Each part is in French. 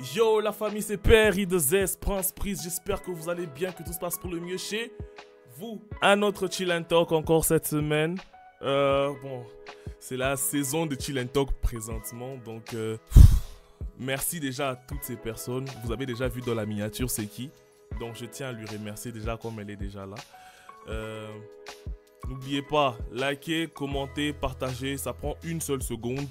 Yo la famille, c'est Père I2S, Prince Prise, j'espère que vous allez bien, que tout se passe pour le mieux chez vous. Un autre Chill and Talk encore cette semaine. Bon, c'est la saison de Chill and Talk présentement, donc merci déjà à toutes ces personnes. Vous avez déjà vu dans la miniature c'est qui, donc je tiens à lui remercier déjà comme elle est déjà là. N'oubliez pas, likez, commentez, partagez, ça prend une seule seconde.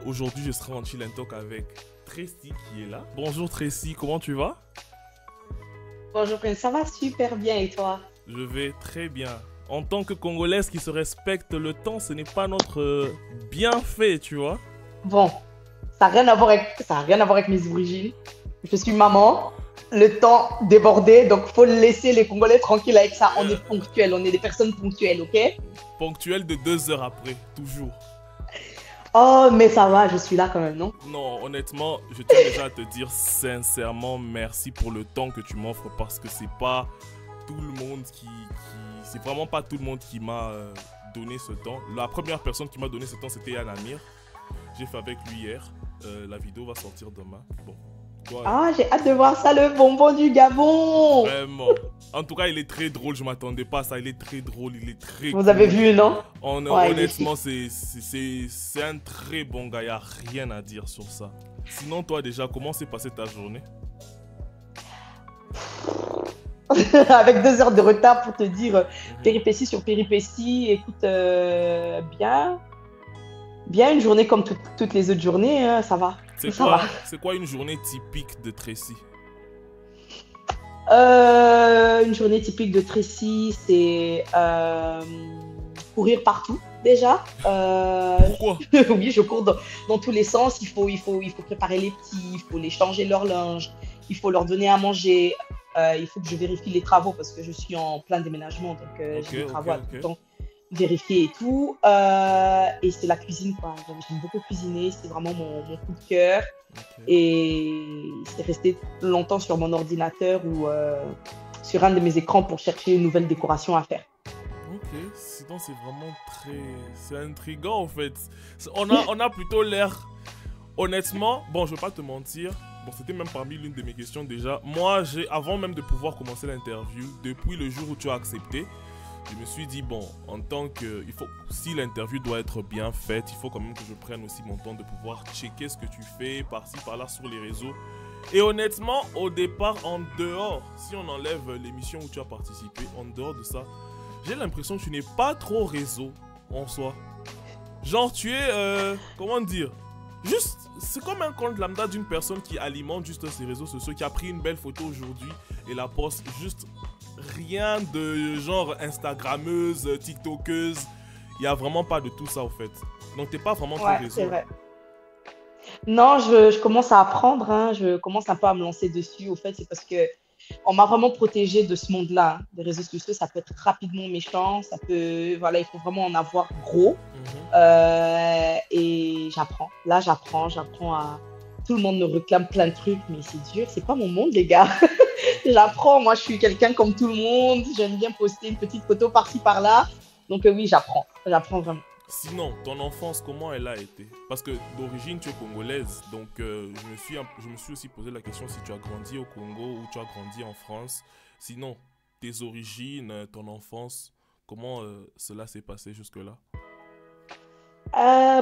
Aujourd'hui je serai en Chill and Talk avec Tracy qui est là. Bonjour Tracy, comment tu vas? Bonjour Prince, ça va super bien et toi? Je vais très bien. En tant que Congolaise qui se respecte, le temps ce n'est pas notre bienfait, tu vois. Bon, ça n'a rien à voir avec mes origines. Je suis maman, le temps débordé, donc faut laisser les Congolais tranquilles avec ça. On est ponctuels, on est des personnes ponctuelles, ok? Ponctuel de 2 heures après, toujours. Oh, mais ça va, je suis là quand même, non? Non, honnêtement, je tiens déjà à te dire sincèrement merci pour le temps que tu m'offres parce que c'est pas tout le monde c'est vraiment pas tout le monde qui m'a donné ce temps. La première personne qui m'a donné ce temps, c'était Yann Amir. J'ai fait avec lui hier. La vidéo va sortir demain. Bon. Ah, j'ai hâte de voir ça, le bonbon du Gabon! Vraiment. En tout cas, il est très drôle. Je m'attendais pas à ça. Il est très drôle. Il est très Vous avez vu, non? Ouais, honnêtement, c'est un très bon gars. Il n'y a rien à dire sur ça. Sinon, toi, déjà, comment s'est passée ta journée? Avec 2 heures de retard pour te dire péripétie sur péripétie. Écoute, bien une journée comme toutes les autres journées, hein, ça va. C'est quoi une journée typique de Tracy? Une journée typique de Tracy, c'est courir partout déjà. Pourquoi? Oui, je cours dans tous les sens. Il faut préparer les petits, il faut les changer leur linge, il faut leur donner à manger. Il faut que je vérifie les travaux parce que je suis en plein déménagement, donc j'ai des travaux à tout le temps vérifier et tout. Et c'est la cuisine, quoi. J'aime beaucoup cuisiner, c'est vraiment mon coup de cœur. Et c'est resté longtemps sur mon ordinateur ou sur un de mes écrans pour chercher une nouvelle décoration à faire. Ok, sinon c'est vraiment c'est intriguant en fait. On a plutôt l'air, honnêtement, bon je vais pas te mentir, bon c'était même parmi l'une de mes questions déjà. Moi avant même de pouvoir commencer l'interview, depuis le jour où tu as accepté, je me suis dit bon, en tant que, si l'interview doit être bien faite, il faut quand même que je prenne aussi mon temps de pouvoir checker ce que tu fais par-ci par-là sur les réseaux. Et honnêtement, au départ, en dehors, si on enlève l'émission où tu as participé, en dehors de ça, j'ai l'impression que tu n'es pas trop réseau en soi. Genre tu es, comment dire, juste, c'est comme un compte lambda d'une personne qui alimente juste ses réseaux sociaux, qui a pris une belle photo aujourd'hui et la poste juste. Rien de genre Instagrammeuse, TikTokeuse. Il n'y a vraiment pas de tout ça au fait. Donc t'es pas vraiment trop réseau. C'est vrai. Non, je commence à apprendre. Hein. Je commence un peu à me lancer dessus. Au fait, c'est parce que on m'a vraiment protégée de ce monde-là. Les réseaux sociaux, ça peut être rapidement méchant. Ça peut, voilà, il faut vraiment en avoir gros. Et j'apprends. Là, j'apprends à. Tout le monde me réclame plein de trucs, mais c'est dur. C'est pas mon monde, les gars. J'apprends, moi je suis quelqu'un comme tout le monde, j'aime bien poster une petite photo par-ci par-là, donc oui j'apprends vraiment. Sinon, ton enfance, comment elle a été? Parce que d'origine tu es congolaise, donc je me suis aussi posé la question si tu as grandi au Congo ou tu as grandi en France. Sinon, tes origines, ton enfance, comment cela s'est passé jusque-là?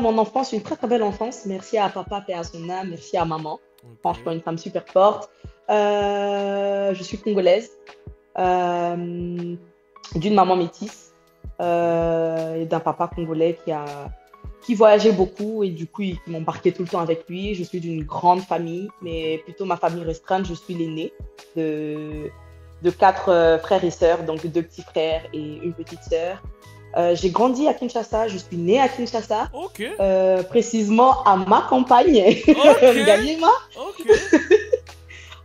Mon enfance, une très très belle enfance, merci à papa, paix à son âme, merci à maman, franchement une femme super forte. Je suis congolaise, d'une maman métisse et d'un papa congolais qui voyageait beaucoup et du coup il m'embarquait tout le temps avec lui. Je suis d'une grande famille, mais plutôt ma famille restreinte. Je suis l'aînée de 4 frères et sœurs, donc 2 petits frères et une petite sœur. J'ai grandi à Kinshasa, je suis née à Kinshasa, précisément à ma campagne, Ngaliema.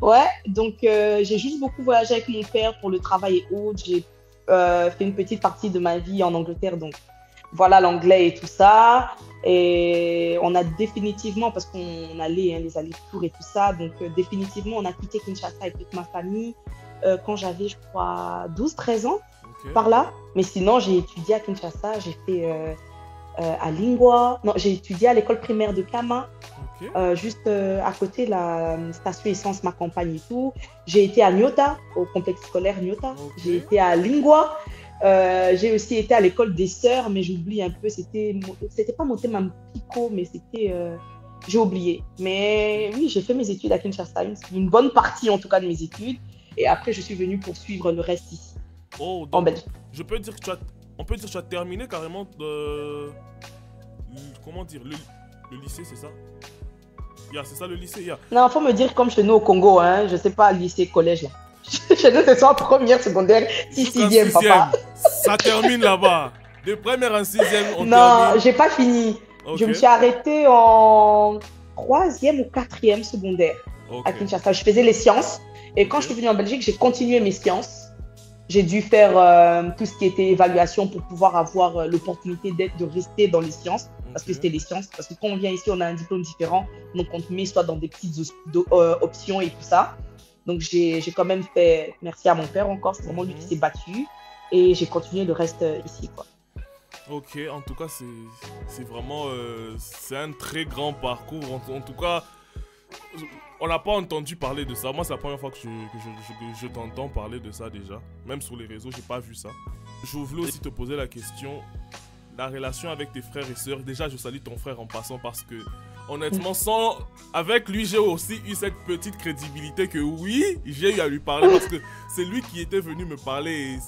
Ouais, donc j'ai juste beaucoup voyagé avec mon père pour le travail et autres. J'ai fait une petite partie de ma vie en Angleterre, donc voilà l'anglais et tout ça. Et on a définitivement, parce qu'on allait, les allers-retours et tout ça, donc définitivement on a quitté Kinshasa avec toute ma famille quand j'avais, je crois, 12-13 ans, par là. Mais sinon, j'ai étudié à Kinshasa, j'ai fait à Lingua. Non, j'ai étudié à l'école primaire de Kama. juste à côté la station essence Ma Campagne et tout. J'ai été à Nyota, au complexe scolaire Nyota. J'ai été à Lingua. J'ai aussi été à l'école des sœurs, mais j'oublie un peu. C'était pas Motema Pico, mais c'était. J'ai oublié. Mais oui, j'ai fait mes études à Kinshasa, une bonne partie en tout cas de mes études. Et après, je suis venue poursuivre le reste ici, en Belgique. Je peux dire que on peut dire que tu as terminé carrément comment dire, le lycée, c'est ça? C'est ça le lycée, Non, faut me dire comme chez nous au Congo, hein. Je sais pas, lycée, collège, là. Chez nous, c'est soit première, secondaire, sixième, papa. Ça termine là-bas. De première en sixième, on termine. Non, j'ai pas fini. Je me suis arrêtée en troisième ou quatrième secondaire à Kinshasa. Je faisais les sciences. Et quand je suis venue en Belgique, j'ai continué mes sciences. J'ai dû faire tout ce qui était évaluation pour pouvoir avoir l'opportunité de rester dans les sciences. Parce que c'était les sciences. Parce que quand on vient ici, on a un diplôme différent. Donc, on te met soit dans des petites options et tout ça. Donc, j'ai quand même fait, merci à mon père encore, c'est vraiment lui qui s'est battu. Et j'ai continué le reste ici, quoi. Ok, en tout cas, c'est vraiment c'est un très grand parcours. En tout cas, on n'a pas entendu parler de ça. Moi, c'est la première fois que je t'entends parler de ça déjà. Même sur les réseaux, j'ai pas vu ça. Je voulais aussi te poser la question, la relation avec tes frères et sœurs. Déjà, je salue ton frère en passant parce que, honnêtement, avec lui, j'ai aussi eu cette petite crédibilité que oui, j'ai eu à lui parler parce que c'est lui qui était venu me parler et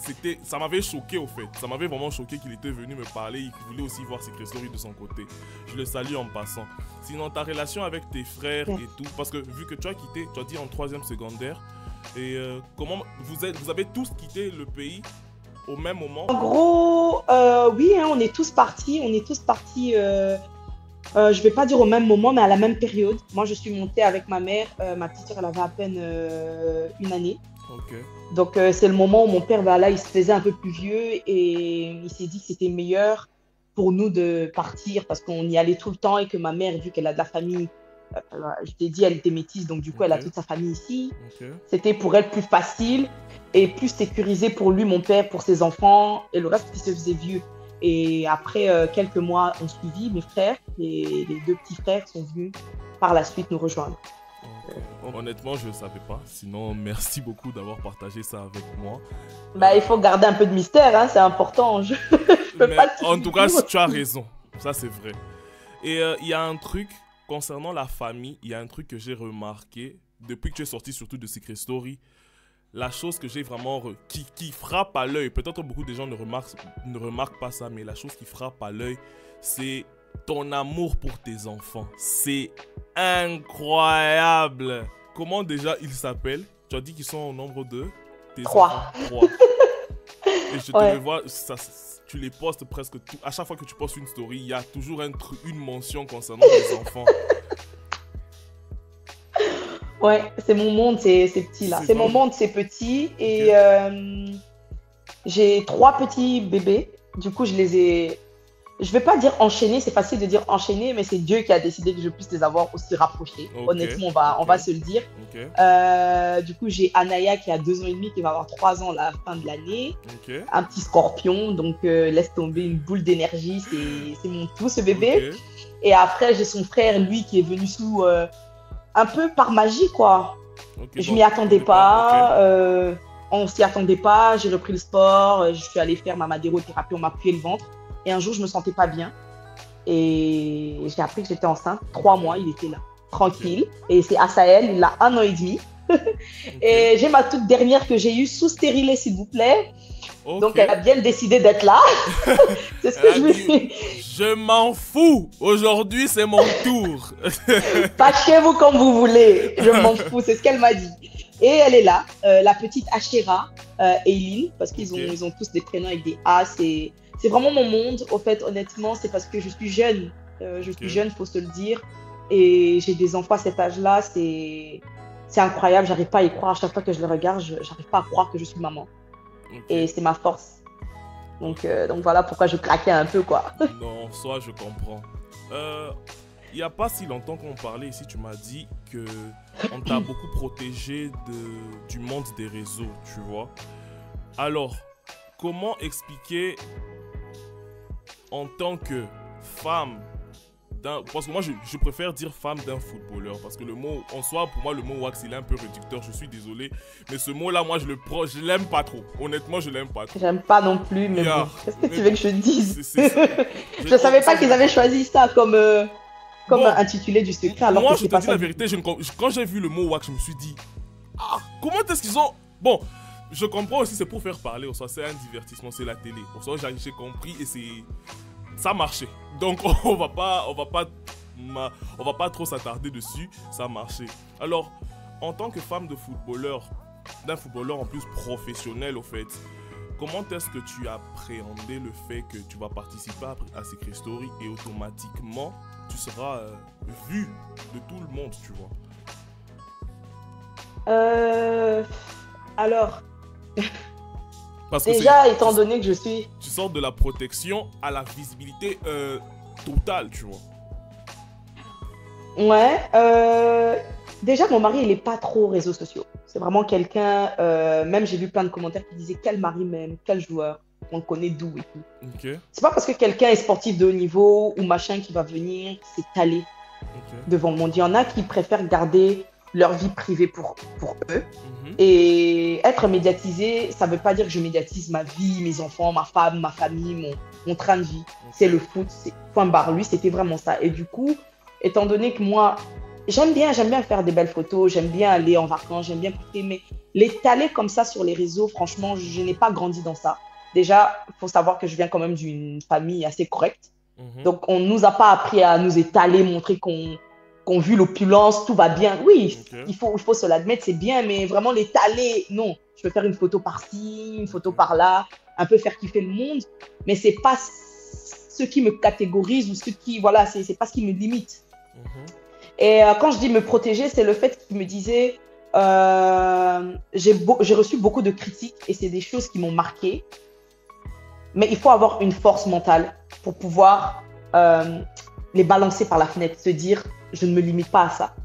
ça m'avait choqué au fait. Ça m'avait vraiment choqué qu'il était venu me parler. Il voulait aussi voir Secret Story de son côté. Je le salue en passant. Sinon, ta relation avec tes frères et tout, parce que vu que tu as quitté, tu as dit en troisième secondaire, et comment vous avez tous quitté le pays au même moment? En gros, oui, hein, on est tous partis. Je vais pas dire au même moment, mais à la même période. Moi, je suis montée avec ma mère. Ma petite sœur, elle avait à peine une année. Donc, c'est le moment où mon père, là, il se faisait un peu plus vieux et il s'est dit que c'était meilleur pour nous de partir parce qu'on y allait tout le temps et que ma mère, vu qu'elle a de la famille, je t'ai dit, elle était métisse, donc du coup, elle a toute sa famille ici. C'était pour elle plus facile et plus sécurisé pour lui, mon père, pour ses enfants et le reste qui se faisait vieux. Et après quelques mois ont suivi, mes frères, les deux petits frères sont venus par la suite nous rejoindre. Honnêtement, je ne savais pas. Sinon, merci beaucoup d'avoir partagé ça avec moi. Il faut garder un peu de mystère, hein, c'est important. Je peux pas en tout cas, tu as raison. Ça, c'est vrai. Et il y a un truc concernant la famille. Il y a un truc que j'ai remarqué depuis que tu es sorti surtout de Secret Story. La chose que j'ai vraiment qui frappe à l'œil, peut-être beaucoup de gens ne remarquent pas ça, mais la chose qui frappe à l'œil, c'est ton amour pour tes enfants. C'est incroyable. Comment déjà ils s'appellent? Tu as dit qu'ils sont au nombre de 3. Et je te vois, tu les postes presque tout. À chaque fois que tu postes une story, il y a toujours une mention concernant les enfants. Ouais, c'est mon monde, ces petits-là. C'est mon monde, ces petits. Et j'ai 3 petits bébés. Du coup, je les ai... Je vais pas dire enchaînés, c'est facile de dire enchaînés, mais c'est Dieu qui a décidé que je puisse les avoir aussi rapprochés. Honnêtement, on va se le dire. Du coup, j'ai Anaya qui a 2 ans et demi, qui va avoir 3 ans à la fin de l'année. Un petit scorpion, donc laisse tomber une boule d'énergie, c'est mon tout, ce bébé. Et après, j'ai son frère, lui, qui est venu sous... un peu par magie, quoi. Je m'y attendais pas. On s'y attendait pas. J'ai repris le sport. Je suis allée faire ma madérothérapie. On m'a appuyé le ventre. Et un jour, je me sentais pas bien. Et j'ai appris que j'étais enceinte. 3 mois, il était là, tranquille. Et c'est Asael, il a 1 an et demi. Et j'ai ma toute dernière que j'ai eue sous stérilet, s'il vous plaît. Donc, elle a bien décidé d'être là. C'est ce que je me dis. Je m'en fous. Aujourd'hui, c'est mon tour. Fâchez-vous comme vous voulez. Je m'en fous. C'est ce qu'elle m'a dit. Et elle est là. La petite Ashera, Eileen, parce qu'ils ont tous des prénoms avec des A. C'est vraiment mon monde. Au fait, honnêtement, c'est parce que je suis jeune. Je suis jeune, il faut se le dire. Et j'ai des enfants à cet âge-là. C'est incroyable. J'arrive pas à y croire. À chaque fois que je les regarde, j'arrive pas à croire que je suis maman. Et c'est ma force. Donc voilà pourquoi je craquais un peu, quoi. Non, soit je comprends. Il n'y a pas si longtemps qu'on parlait ici, tu m'as dit qu'on t'a beaucoup protégé du monde des réseaux, tu vois. Alors, comment expliquer en tant que femme parce que moi je préfère dire femme d'un footballeur, parce que le mot, en soi, pour moi le mot wax il est un peu réducteur, je suis désolé, mais ce mot là moi je l'aime pas trop, honnêtement je l'aime pas trop. J'aime pas non plus, mais bon, qu'est-ce que tu veux que je dise? Je savais pas qu'ils avaient choisi ça comme intitulé du secret, alors moi que je te dis la vérité, quand j'ai vu le mot wax je me suis dit, ah, comment est-ce qu'ils ont... Bon, je comprends aussi, c'est pour faire parler, au soi, c'est un divertissement, c'est la télé, au soi, j'ai compris et ça marchait. Donc on va pas trop s'attarder dessus, ça marchait. Alors, en tant que femme de footballeur, d'un footballeur en plus professionnel au fait, comment est-ce que tu as appréhendé le fait que tu vas participer à Secret Story et automatiquement tu seras vu de tout le monde, tu vois? Alors, parce que déjà, étant donné que je suis... Tu sors de la protection à la visibilité totale, tu vois. Ouais. Déjà, mon mari, il est pas trop réseaux sociaux. C'est vraiment quelqu'un... même j'ai vu plein de commentaires qui disaient quel mari même, quel joueur, on le connaît d'où et tout. Okay. C'est pas parce que quelqu'un est sportif de haut niveau ou machin qui va venir s'étaler devant le monde. Il y en a qui préfèrent garder leur vie privée pour eux. Et être médiatisé, ça veut pas dire que je médiatise ma vie, mes enfants, ma femme, ma famille, mon train de vie. C'est le foot, c'est point barre. Lui, c'était vraiment ça. Et du coup, étant donné que moi, j'aime bien faire des belles photos, j'aime bien aller en vacances, j'aime bien porter, mais l'étaler comme ça sur les réseaux, franchement, je n'ai pas grandi dans ça. Déjà, il faut savoir que je viens quand même d'une famille assez correcte. Donc, on ne nous a pas appris à nous étaler, montrer qu'on vit l'opulence, tout va bien. Oui, il faut se l'admettre, c'est bien, mais vraiment l'étaler, non. Je peux faire une photo par-ci, une photo par-là, un peu faire kiffer le monde, mais c'est pas ce qui me catégorise ou ce qui, voilà, c'est pas ce qui me limite. Et quand je dis me protéger, c'est le fait qu'il me disait, j'ai reçu beaucoup de critiques et c'est des choses qui m'ont marqué, mais il faut avoir une force mentale pour pouvoir les balancer par la fenêtre, se dire, je ne me limite pas à ça.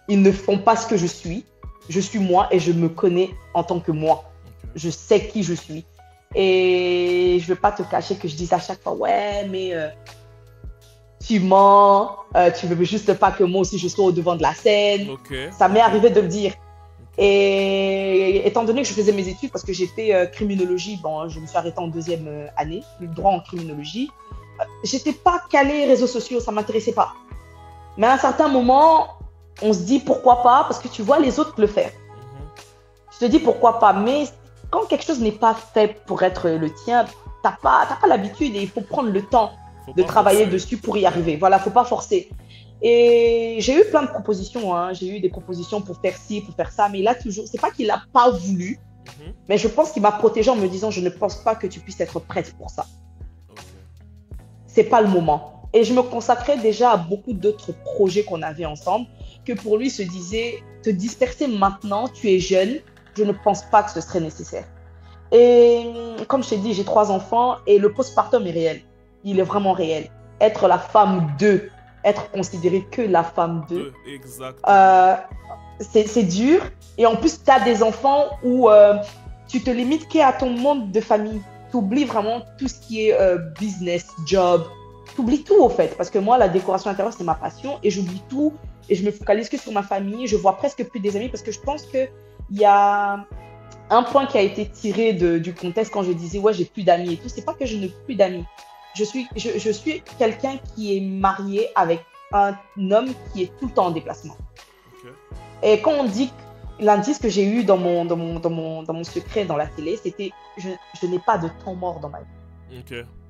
Ils ne font pas ce que je suis moi et je me connais en tant que moi. Je sais qui je suis. Et je ne vais pas te cacher que je dis à chaque fois, ouais, mais tu mens, tu ne veux juste pas que moi aussi je sois au devant de la scène. Ça m'est arrivé de le dire. Et étant donné que je faisais mes études, parce que j'ai fait criminologie, bon, je me suis arrêtée en 2e année, le droit en criminologie, j'étais pas calée réseaux sociaux, ça m'intéressait pas. Mais à un certain moment, on se dit pourquoi pas, parce que tu vois les autres le faire. Je te dis pourquoi pas, mais quand quelque chose n'est pas fait pour être le tien, t'as pas l'habitude et il faut prendre le temps de travailler dessus pour y arriver. Voilà, faut pas forcer. Et j'ai eu plein de propositions, hein. J'ai eu des propositions pour faire ci, pour faire ça, mais là toujours, c'est pas qu'il a pas voulu, mais je pense qu'il m'a protégée en me disant je ne pense pas que tu puisses être prête pour ça. C'est pas le moment. Et je me consacrais déjà à beaucoup d'autres projets qu'on avait ensemble, que pour lui se disait, te disperser maintenant, tu es jeune, je ne pense pas que ce serait nécessaire. Et comme je t'ai dit, j'ai 3 enfants et le postpartum est réel. Il est vraiment réel. Être la femme d'eux, être considérée que la femme d'eux, c'est dur. Et en plus, tu as des enfants où tu te limites qu'à ton monde de famille. Tu oublies vraiment tout ce qui est business, job. Tu oublies tout, au fait. Parce que moi, la décoration intérieure, c'est ma passion. Et j'oublie tout. Et je me focalise que sur ma famille. Je vois presque plus des amis parce que je pense qu'il y a un point qui a été tiré du contexte quand je disais « ouais, j'ai plus d'amis » et tout. C'est pas que je n'ai plus d'amis. Je suis quelqu'un qui est marié avec un homme qui est tout le temps en déplacement. Et quand on dit l'indice que j'ai eu dans mon secret dans la télé, c'était je n'ai pas de temps mort dans ma vie.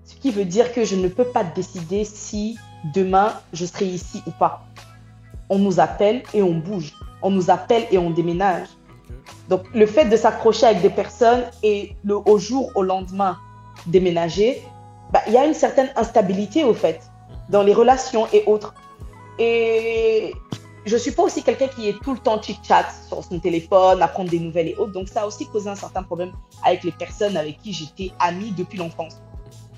Ce qui veut dire que je ne peux pas décider si demain je serai ici ou pas. On nous appelle et on bouge. On nous appelle et on déménage. Donc le fait de s'accrocher avec des personnes et au jour au lendemain déménager, il y a une certaine instabilité au fait dans les relations et autres. Et je ne suis pas aussi quelqu'un qui est tout le temps chit-chat sur son téléphone, à prendre des nouvelles et autres. Donc, ça a aussi causé un certain problème avec les personnes avec qui j'étais amie depuis l'enfance.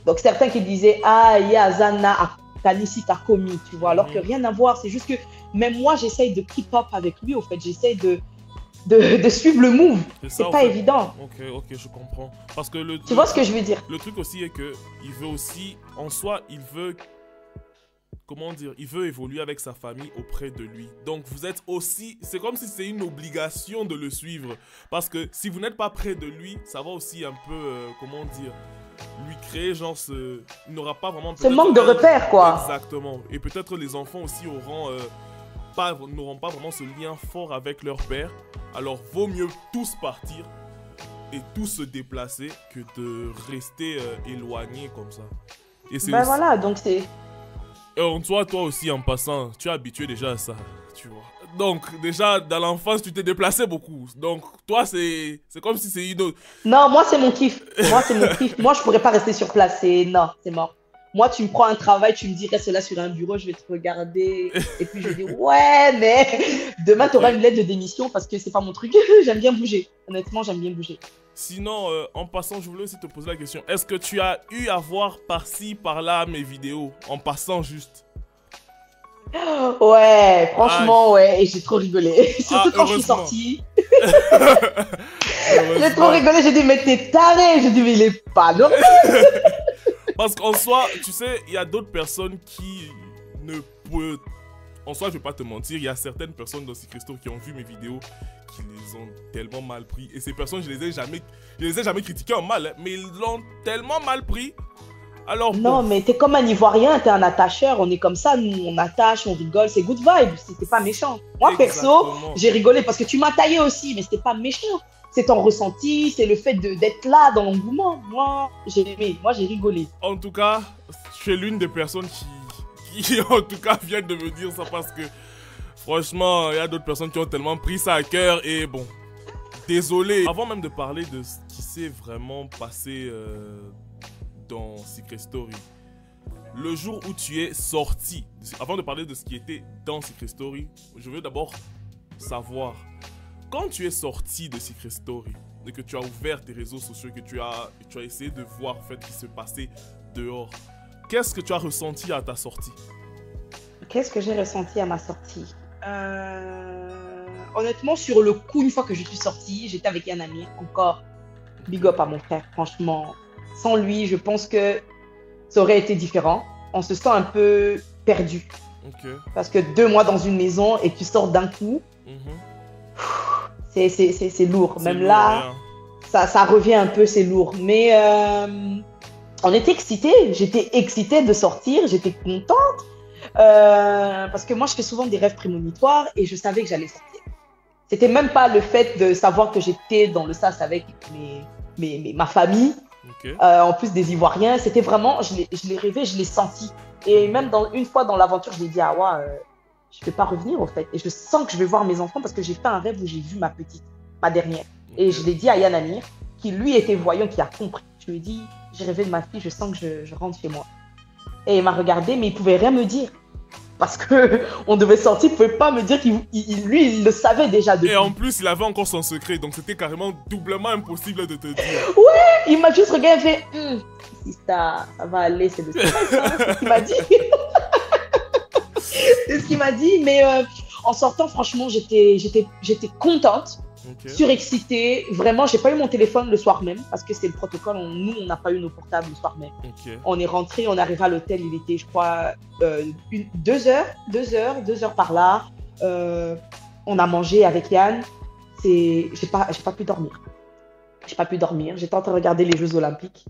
Donc, certains qui disaient « Ah, il y a Zana, Tanissi, t'as commis », tu vois, alors que rien à voir. C'est juste que même moi, j'essaye de keep up avec lui, au fait. J'essaye de suivre le move. C'est pas évident. Ok, je comprends. Parce que tu vois ce que je veux dire? Le truc aussi est que il veut aussi, en soi, il veut comment dire, il veut évoluer avec sa famille auprès de lui. Donc vous êtes aussi, c'est comme si c'est une obligation de le suivre. Parce que si vous n'êtes pas près de lui, ça va aussi un peu, comment dire, lui créer genre il n'aura pas vraiment... Ce manque de repères, quoi. Exactement. Et peut-être les enfants aussi n'auront pas vraiment ce lien fort avec leur père. Alors vaut mieux tous partir et tous se déplacer que de rester éloignés comme ça. Et c'est aussi... voilà, donc c'est... Toi aussi, en passant, tu es habitué déjà à ça, tu vois. Donc, déjà, dans l'enfance, tu t'es déplacé beaucoup. Donc, toi, c'est comme si c'est une autre... Non, moi, c'est mon kiff. Moi, c'est mon kiff. Moi, je pourrais pas rester sur place. Non, c'est mort. Moi, tu me prends un travail, tu me dis, reste là sur un bureau, je vais te regarder. Et puis, je vais dire, ouais, mais demain, tu auras une lettre de démission parce que c'est pas mon truc. J'aime bien bouger. Honnêtement, j'aime bien bouger. Sinon, en passant, je voulais aussi te poser la question. Est-ce que tu as eu à voir par-ci, par-là mes vidéos, en passant juste? Ouais, franchement, ouais. Et j'ai trop rigolé. Surtout quand je suis sortie. J'ai trop rigolé. J'ai dit, mais t'es taré. J'ai dit, mais il est pas normal. Parce qu'en soi, tu sais, il y a d'autres personnes qui ne peuvent... En soi, je vais pas te mentir, il y a certaines personnes dans Secret Story qui ont vu mes vidéos qui les ont tellement mal pris. Et ces personnes, je les ai jamais critiquées en mal, hein, mais ils l'ont tellement mal pris. Alors, non, mais t'es comme un Ivoirien, t'es un attacheur, on est comme ça, nous, on attache, on rigole, c'est good vibe, c'était pas méchant. Moi, exactement. Perso, j'ai rigolé parce que tu m'as taillé aussi, mais c'était pas méchant. C'est ton ressenti, c'est le fait d'être là dans l'engouement. Moi, j'ai aimé, moi, j'ai rigolé. En tout cas, tu es l'une des personnes qui en tout cas viennent de me dire ça parce que franchement, il y a d'autres personnes qui ont tellement pris ça à cœur et bon, désolé. Avant même de parler de ce qui s'est vraiment passé dans Secret Story, le jour où tu es sorti, avant de parler de ce qui était dans Secret Story, je veux d'abord savoir, quand tu es sorti de Secret Story et que tu as ouvert tes réseaux sociaux, que tu as essayé de voir en fait ce qui se passait dehors, qu'est-ce que tu as ressenti à ta sortie? Qu'est-ce que j'ai ressenti à ma sortie? Honnêtement, sur le coup, une fois que je suis sortie, j'étais avec un ami, encore big up à mon frère, franchement. Sans lui, je pense que ça aurait été différent. On se sent un peu perdu. Okay. Parce que 2 mois dans une maison et tu sors d'un coup, c'est lourd. Même lourd, là, ça revient un peu, c'est lourd. Mais on était excités. J'étais excitée de sortir, j'étais contente. Parce que moi, je fais souvent des rêves prémonitoires et je savais que j'allais sortir. C'était même pas le fait de savoir que j'étais dans le sas avec ma famille, okay. En plus des Ivoiriens. C'était vraiment, je l'ai rêvé, je l'ai senti. Et même une fois dans l'aventure, je l'ai dit, ah ouais, je vais pas revenir au fait. Et je sens que je vais voir mes enfants parce que j'ai fait un rêve où j'ai vu ma petite, ma dernière. Okay. Et je l'ai dit à Yann Amir, qui lui était voyant, qui a compris. Je lui ai dit, j'ai rêvé de ma fille, je sens que je rentre chez moi. Et il m'a regardé, mais il pouvait rien me dire. Parce qu'on devait sortir, il ne pouvait pas me dire lui, il le savait déjà depuis. Et en plus, il avait encore son secret, donc c'était carrément doublement impossible de te dire. Ouais, il m'a juste regardé et fait si ça va aller, c'est le stress, hein, c'est ce qu'il m'a dit. C'est ce qu'il m'a dit, mais en sortant, franchement, j'étais contente. Okay. Surexcitée, vraiment, j'ai pas eu mon téléphone le soir même parce que c'est le protocole. Nous, on n'a pas eu nos portables le soir même. Okay. On est rentré, on est arrivé à l'hôtel, il était, je crois, 2 heures par là. On a mangé avec Yann. J'ai pas pu dormir. J'ai pas pu dormir. J'étais en train de regarder les Jeux Olympiques.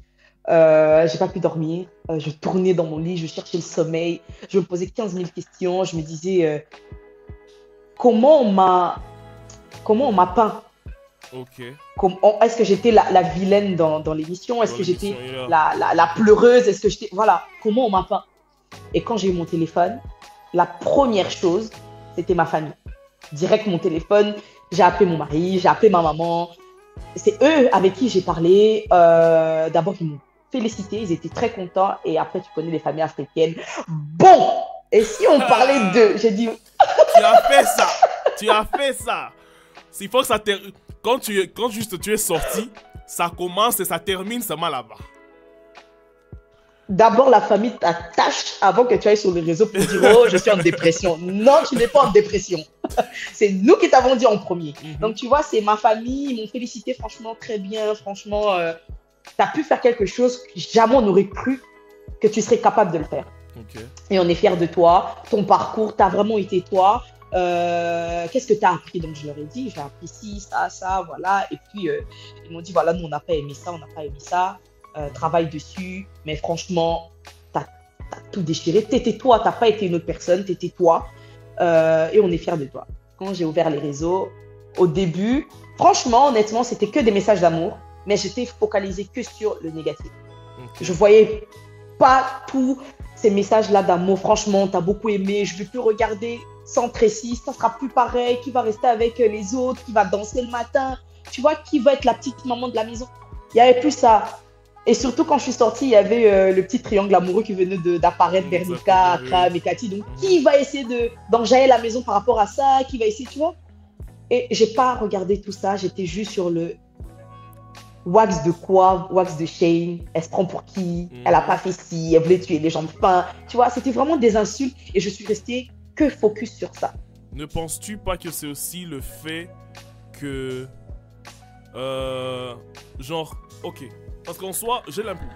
J'ai pas pu dormir. Je tournais dans mon lit, je cherchais le sommeil. Je me posais 15 000 questions. Je me disais comment on m'a peint. Okay. Est-ce que j'étais la vilaine dans l'émission? Est-ce que j'étais la pleureuse? Est-ce que j'étais... Voilà, comment on m'a peint? Et quand j'ai eu mon téléphone, la première chose, c'était ma famille. Direct mon téléphone, j'ai appelé mon mari, j'ai appelé ma maman. C'est eux avec qui j'ai parlé. D'abord, ils m'ont félicité, ils étaient très contents. Et après, tu connais les familles africaines. Bon! Et si on parlait d'eux? J'ai dit... Tu as fait ça! Tu as fait ça! Il faut que ça quand juste tu es sorti, ça commence et ça termine seulement là-bas. D'abord, la famille t'attache avant que tu ailles sur les réseaux pour dire « Oh, je suis en dépression ». Non, tu n'es pas en dépression. C'est nous qui t'avons dit en premier. Donc, tu vois, c'est ma famille. Ils m'ont félicité franchement très bien. Franchement, tu as pu faire quelque chose que jamais on n'aurait cru que tu serais capable de le faire. Ok. Et on est fiers de toi. Ton parcours, tu as vraiment été toi. Qu'est-ce que tu as appris? Donc, je leur ai dit, j'ai appris ci, ça, voilà. Et puis, ils m'ont dit, voilà, nous, on n'a pas aimé ça, on n'a pas aimé ça. Travaille dessus. Mais franchement, tu as tout déchiré. T'étais toi, tu n'as pas été une autre personne, tu étais toi. Et on est fiers de toi. Quand j'ai ouvert les réseaux, au début, franchement, honnêtement, c'était que des messages d'amour. Mais j'étais focalisée que sur le négatif. Okay. Je voyais pas tous ces messages-là d'amour. Franchement, t'as beaucoup aimé, je ne veux plus regarder sans Tracy, ça sera plus pareil, qui va rester avec les autres, qui va danser le matin, tu vois, qui va être la petite maman de la maison. Il n'y avait plus ça. Et surtout, quand je suis sortie, il y avait le petit triangle amoureux qui venait d'apparaître, Bernica, Akram et Cathy. Donc, qui va essayer d'enjailler la maison par rapport à ça, qui va essayer, tu vois. Et j'ai pas regardé tout ça, j'étais juste sur le wax de quoi, wax de Shane, elle se prend pour qui, elle a pas fait ci, elle voulait tuer les gens de faim, tu vois, c'était vraiment des insultes et je suis restée que focus sur ça. Ne penses-tu pas que c'est aussi le fait que, genre, ok, parce qu'en soi, j'ai l'impression,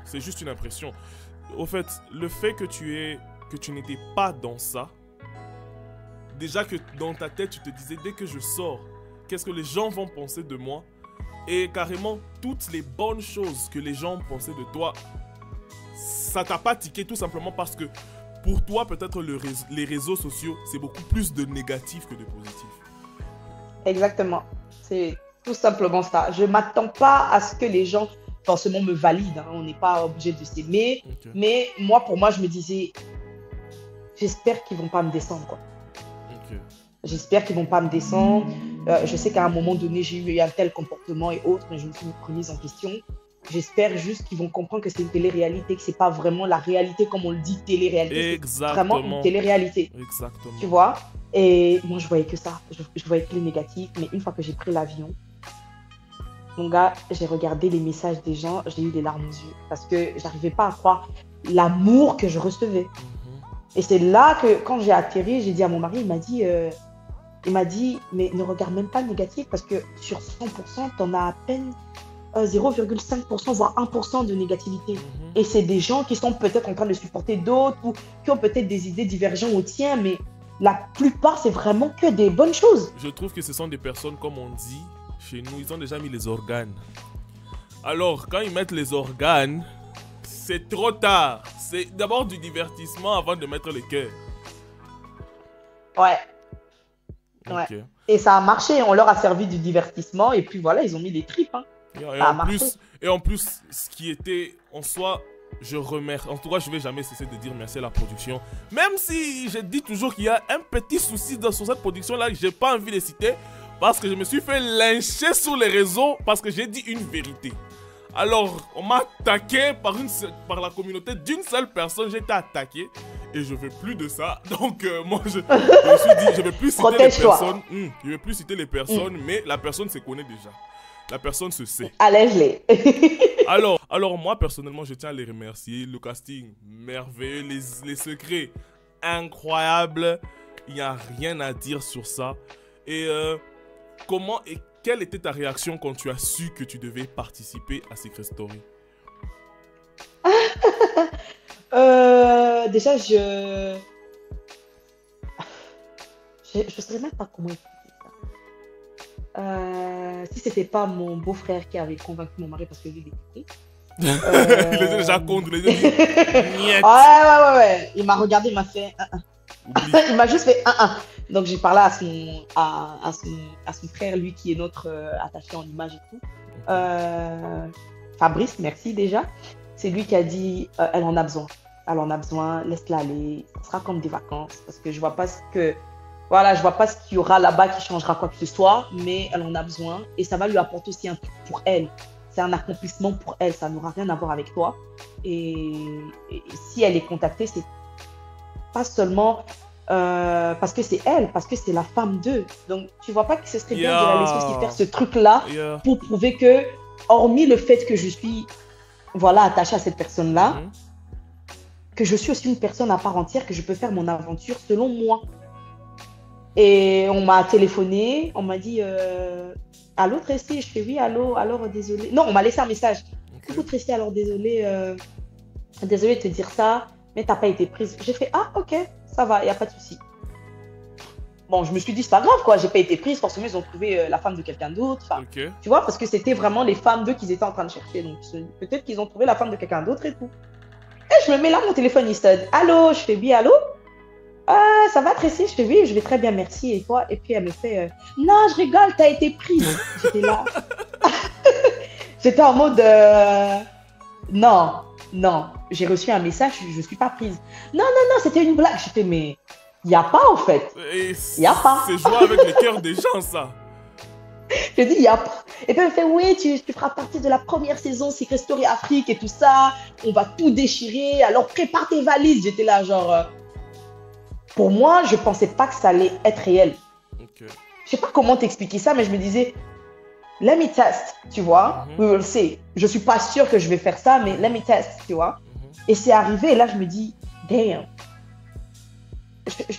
c'est juste une impression, au fait, le fait que tu n'étais pas dans ça, déjà que dans ta tête, tu te disais, dès que je sors, qu'est-ce que les gens vont penser de moi? Et carrément, toutes les bonnes choses que les gens pensaient de toi, ça t'a pas tiqué tout simplement parce que pour toi, peut-être les réseaux sociaux, c'est beaucoup plus de négatif que de positif. Exactement. C'est tout simplement ça. Je ne m'attends pas à ce que les gens forcément me valident. Hein. On n'est pas obligé de s'aimer. Okay. Mais moi, pour moi, je me disais, j'espère qu'ils ne vont pas me descendre, quoi. Okay. J'espère qu'ils ne vont pas me descendre. Je sais qu'à un moment donné, j'ai eu un tel comportement et autres, mais je me suis remise en question. J'espère juste qu'ils vont comprendre que c'est une télé-réalité, que ce n'est pas vraiment la réalité comme on le dit, télé-réalité. Exactement. C'est vraiment une télé-réalité. Exactement. Tu vois? Et moi, je voyais que ça. Je voyais que les négatifs. Mais une fois que j'ai pris l'avion, mon gars, j'ai regardé les messages des gens, j'ai eu des larmes aux yeux parce que je n'arrivais pas à croire l'amour que je recevais. Et c'est là que, quand j'ai atterri, j'ai dit à mon mari, il m'a dit, mais ne regarde même pas le négatif parce que sur 100%, tu en as à peine 0,5%, voire 1% de négativité. Et c'est des gens qui sont peut-être en train de supporter d'autres ou qui ont peut-être des idées divergentes aux tiens, mais la plupart, c'est vraiment que des bonnes choses. Je trouve que ce sont des personnes, comme on dit chez nous, ils ont déjà mis les organes. Alors, quand ils mettent les organes, c'est trop tard. C'est d'abord du divertissement avant de mettre les cœurs. Ouais. Ouais. Okay. Et ça a marché, on leur a servi du divertissement et puis voilà, ils ont mis les tripes. Hein. Et en plus, ce qui était en soi, je remercie. En tout cas, je ne vais jamais cesser de dire merci à la production. Même si je dis toujours qu'il y a un petit souci sur cette production-là que je n'ai pas envie de citer parce que je me suis fait lyncher sur les réseaux parce que j'ai dit une vérité. Alors, on m'a attaqué par la communauté d'une seule personne, j'ai été attaqué. Et je ne veux plus de ça. Donc, moi, je me suis dit, je ne vais plus citer les personnes. Je ne vais plus citer les personnes, mais la personne se connaît déjà. La personne se sait. Allège-les. alors, moi, personnellement, je tiens à les remercier. Le casting, merveilleux. Les secrets, incroyables. Il n'y a rien à dire sur ça. Et quelle était ta réaction quand tu as su que tu devais participer à Secret Story? Déjà, je saurais même pas comment expliquer ça. Si c'était pas mon beau-frère qui avait convaincu mon mari parce que lui, il était con. Il était déjà contre les deux. Ouais. Il m'a regardé, il m'a fait il m'a juste fait 1-1. Donc j'ai parlé à son frère, lui qui est notre attaché en image et tout. Fabrice, merci déjà. C'est lui qui a dit elle en a besoin. Elle en a besoin, laisse-la aller. Ce sera comme des vacances parce que je vois pas ce qu'il y aura là-bas qui changera quoi que ce soit, mais elle en a besoin et ça va lui apporter aussi un truc pour elle. C'est un accomplissement pour elle, ça n'aura rien à voir avec toi. Et si elle est contactée, c'est pas seulement parce que c'est elle, parce que c'est la femme d'eux. Donc tu vois pas que ce serait bien de la laisser aussi faire ce truc-là pour prouver que, hormis le fait que je suis attachée à cette personne-là, que je suis aussi une personne à part entière, que je peux faire mon aventure selon moi. Et on m'a téléphoné, on m'a dit allô Tracy, je fais oui, allô, alors désolé. Non, on m'a laissé un message. Coucou Tracy, alors désolé de te dire ça. mais t'as pas été prise. J'ai fait, ah, ok, ça va, il n'y a pas de souci. Bon, je me suis dit, c'est pas grave, quoi, j'ai pas été prise, forcément, ils ont trouvé la femme de quelqu'un d'autre. Ok. Tu vois, parce que c'était vraiment les femmes d'eux qu'ils étaient en train de chercher. Donc, peut-être qu'ils ont trouvé la femme de quelqu'un d'autre et tout. Et je me mets là, mon téléphone, il sonne. Allô, je fais oui, allô? Ça va, Tracy? Je fais oui, je vais très bien, merci. Et toi? Et puis, elle me fait, non, je rigole, t'as été prise. J'étais là. J'étais en mode, non, non, j'ai reçu un message, je suis pas prise. Non, non, non, c'était une blague. J'étais, mais il n'y a pas, en fait. Il n'y a pas. C'est jouer avec le cœur des gens, ça. Je dis, il n'y a pas. Et puis elle me fait, oui, tu feras partie de la première saison Secret Story Afrique et tout ça. On va tout déchirer. Alors prépare tes valises. J'étais là, genre. Pour moi, je ne pensais pas que ça allait être réel. Okay. Je ne sais pas comment t'expliquer ça, mais je me disais, let me test, tu vois. We will see. Je ne suis pas sûre que je vais faire ça, mais let me test, tu vois. Et c'est arrivé, et là, je me dis, damn.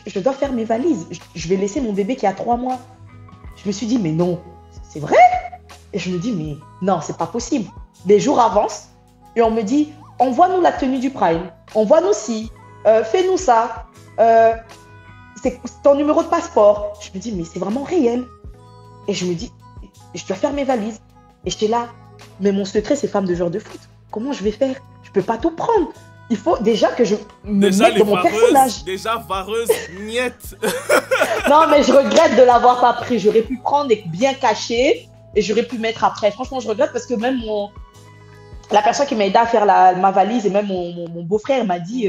Je dois faire mes valises. Je vais laisser mon bébé qui a 3 mois. Je me suis dit, mais non, c'est vrai? Et je me dis, mais non, c'est pas possible. Les jours avancent et on me dit, envoie-nous la tenue du Prime, envoie-nous ci, fais-nous ça, c'est ton numéro de passeport. Je me dis, mais c'est vraiment réel. Et je me dis, je dois faire mes valises. Et j'étais là, mais mon secret, c'est femme de joueur de foot. Comment je vais faire? Je peux pas tout prendre. Il faut déjà que je me mette dans mon personnage. Déjà vareuse, niette. Non, mais je regrette de l'avoir pas pris. J'aurais pu prendre et bien cacher et j'aurais pu mettre après. Franchement, je regrette parce que même la personne qui m'a aidé à faire ma valise et même mon beau-frère m'a dit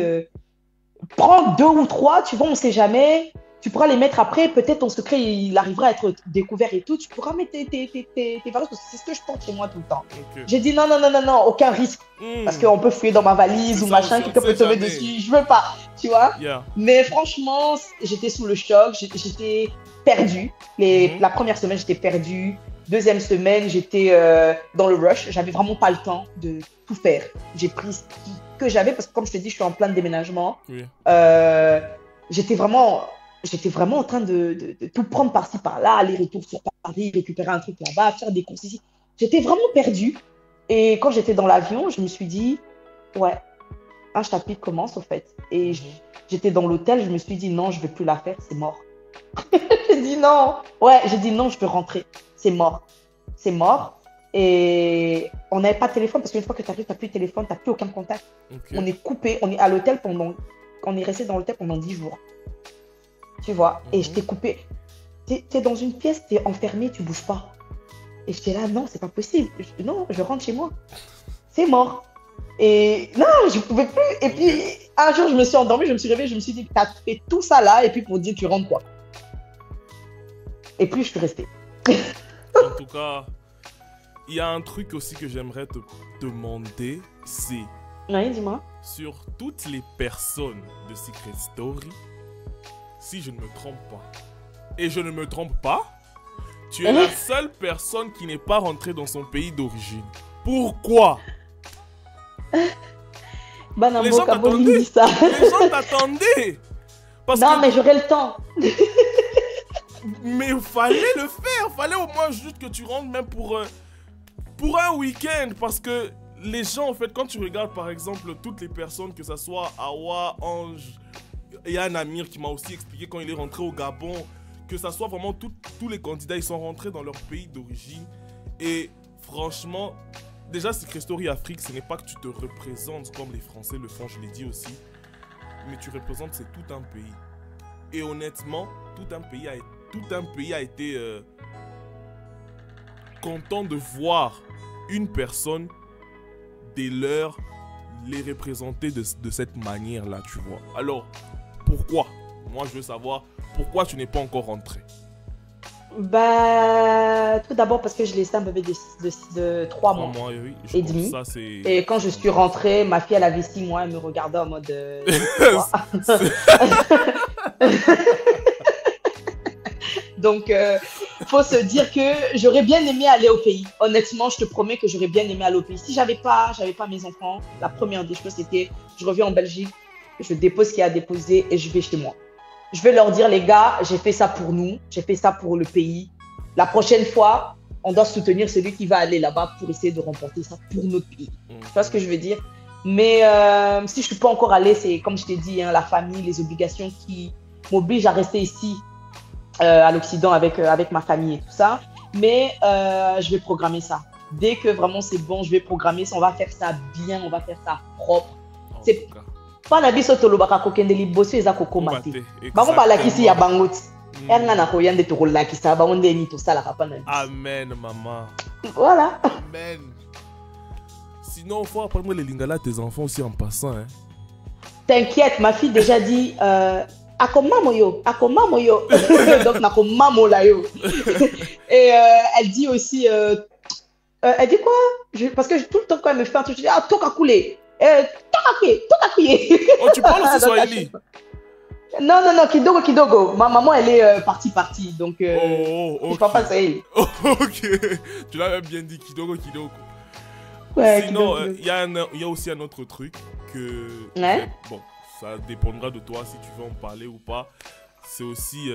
prends 2 ou 3, tu vois, on sait jamais. Tu pourras les mettre après. Peut-être ton secret, il arrivera à être découvert et tout. Tu pourras mettre tes valises parce que c'est ce que je porte chez moi tout le temps. Okay. J'ai dit non, non, non, non, non, aucun risque. Parce qu'on peut fouiller dans ma valise ou machin, quelqu'un peut tomber dessus. Je veux pas, tu vois. Mais franchement, j'étais sous le choc. J'étais perdue. La première semaine, j'étais perdue. Deuxième semaine, j'étais dans le rush. J'avais vraiment pas le temps de tout faire. J'ai pris ce que j'avais parce que comme je te dis, je suis en plein de déménagement. J'étais vraiment en train de tout prendre par-ci, par-là, aller-retour sur Paris, récupérer un truc là-bas, faire des courses ici. J'étais vraiment perdue. Et quand j'étais dans l'avion, je me suis dit, ouais, un chapitre commence, au fait. Et j'étais dans l'hôtel, je me suis dit, non, je ne vais plus la faire, c'est mort. J'ai dit non. Ouais, j'ai dit non, je veux rentrer. C'est mort. C'est mort. Et on n'avait pas de téléphone parce qu'une fois que tu arrives, tu n'as plus de téléphone, tu n'as plus aucun contact. On est coupé. On est à l'hôtel on est resté dans l'hôtel pendant 10 jours. Tu vois, et je t'ai coupé. T'es dans une pièce, t'es enfermé, tu bouges pas. Et j'étais là, non, c'est pas possible. Non, je rentre chez moi. C'est mort. Et non, je pouvais plus. Et puis, un jour, je me suis endormie, je me suis réveillée, je me suis dit, t'as fait tout ça là, et puis pour dire, tu rentres quoi. Et puis, je suis restée. En tout cas, il y a un truc aussi que j'aimerais te demander, c'est... Oui, dis-moi. Sur toutes les personnes de Secret Story, si je ne me trompe pas, et je ne me trompe pas, tu es la seule personne qui n'est pas rentrée dans son pays d'origine. Pourquoi? Les gens t'attendaient. Les gens t'attendaient. Non, mais j'aurai le temps. Mais il fallait le faire. Il fallait au moins juste que tu rentres même pour un week-end. Parce que les gens, en fait, quand tu regardes, par exemple, toutes les personnes, que ce soit Awa, Ange... Il y a un Amir qui m'a aussi expliqué quand il est rentré au Gabon, que ça soit vraiment tous les candidats, ils sont rentrés dans leur pays d'origine. Et franchement, déjà Secret Story Afrique, ce n'est pas que tu te représentes comme les Français le font, je l'ai dit aussi, mais tu représentes, c'est tout un pays. Et honnêtement, tout un pays a été content de voir une personne des leurs les représenter de cette manière-là, tu vois. Alors, pourquoi? Moi, je veux savoir pourquoi tu n'es pas encore rentré. Bah, tout d'abord parce que je laissais un bébé de 3 mois, oui, et demi. Ça, et quand je suis rentrée, ma fille, elle avait 6 mois, elle me regardait en mode... Donc, faut se dire que j'aurais bien aimé aller au pays. Honnêtement, je te promets que j'aurais bien aimé aller au pays. Si j'avais pas mes enfants, la première des choses, c'était je reviens en Belgique, je dépose ce qu'il y a à déposer et je vais chez moi. Je vais leur dire, les gars, j'ai fait ça pour nous, j'ai fait ça pour le pays. La prochaine fois, on doit soutenir celui qui va aller là-bas pour essayer de remporter ça pour notre pays. Tu vois ce que je veux dire? Mais si je ne suis pas encore allée, c'est comme je t'ai dit, hein, la famille, les obligations qui m'obligent à rester ici à l'Occident avec ma famille et tout ça. Mais je vais programmer ça. Dès que vraiment c'est bon, je vais programmer ça. On va faire ça bien, on va faire ça propre. C'est pas la biso tolobaka kokendeli bosi eza kokomate. Bango balakisi ya bangoti. Erna na koyande to kolakisa bango ndeni to sala papa na. Amen maman. Voilà. Amen. Sinon, il faut apprendre les lingala à tes enfants aussi en passant. Hein. T'inquiète, ma fille déjà dit akomamo yo. Donc nakomamo la yo. Et elle dit aussi elle dit quoi? Parce que tout le temps quand elle me fait un truc, je dis ah toka couler. Toka couiller. Oh, tu parles aussi Swahili? Non, kidogo. Ma maman, elle est partie. Donc, okay. Je parle pas Swahili. Ok. Tu l'as bien dit, kidogo. Ouais, sinon, il y a aussi un autre truc que... Ouais. Bon, ça dépendra de toi si tu veux en parler ou pas. C'est aussi,